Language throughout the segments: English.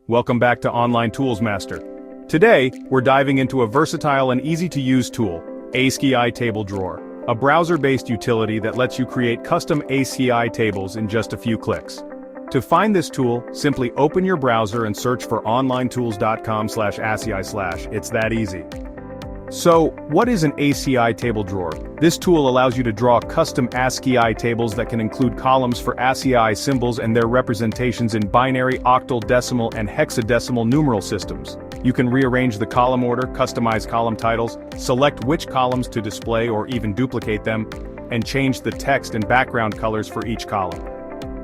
Welcome back to Online Tools Master. Today, we're diving into a versatile and easy-to-use tool, ASCII Table Drawer, a browser-based utility that lets you create custom ASCII tables in just a few clicks. To find this tool, simply open your browser and search for onlinetools.com/ASCII/. It's that easy. So, what is an ASCII table drawer? This tool allows you to draw custom ASCII tables that can include columns for ASCII symbols and their representations in binary, octal, decimal, and hexadecimal numeral systems. You can rearrange the column order, customize column titles, select which columns to display or even duplicate them, and change the text and background colors for each column.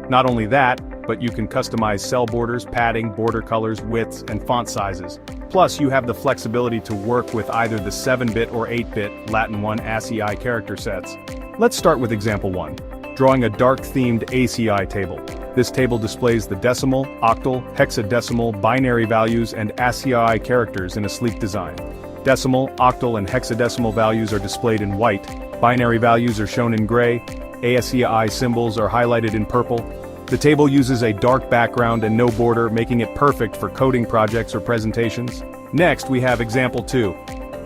Not only that, but you can customize cell borders, padding, border colors, widths, and font sizes. Plus, you have the flexibility to work with either the 7-bit or 8-bit Latin 1 ASCII character sets. Let's start with example 1. Drawing a dark-themed ASCII table. This table displays the decimal, octal, hexadecimal, binary values, and ASCII characters in a sleek design. Decimal, octal, and hexadecimal values are displayed in white, binary values are shown in gray, ASCII symbols are highlighted in purple. The table uses a dark background and no border, making it perfect for coding projects or presentations. Next, we have example 2.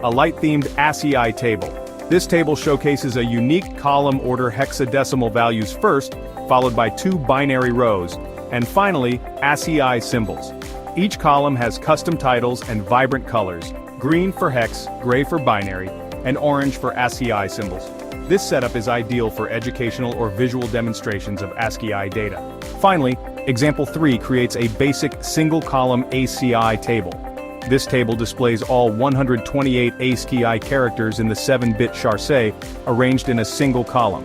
A light-themed ASCII table. This table showcases a unique column order hexadecimal values first, followed by 2 binary rows, and finally, ASCII symbols. Each column has custom titles and vibrant colors, green for hex, gray for binary, and orange for ASCII symbols. This setup is ideal for educational or visual demonstrations of ASCII data. Finally, example 3 creates a basic single-column ASCII table. This table displays all 128 ASCII characters in the 7-bit charset, arranged in a single column.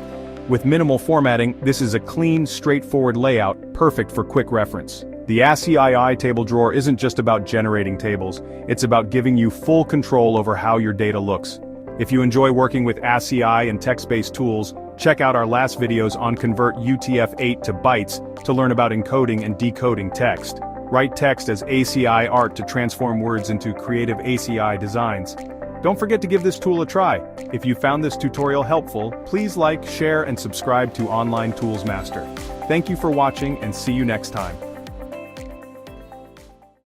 With minimal formatting, this is a clean, straightforward layout, perfect for quick reference. The ASCII table drawer isn't just about generating tables, it's about giving you full control over how your data looks. If you enjoy working with ASCII and text-based tools, check out our last videos on Convert UTF-8 to bytes to learn about encoding and decoding text. Write text as ASCII art to transform words into creative ASCII designs. Don't forget to give this tool a try. If you found this tutorial helpful, please like, share, and subscribe to Online Tools Master. Thank you for watching and see you next time.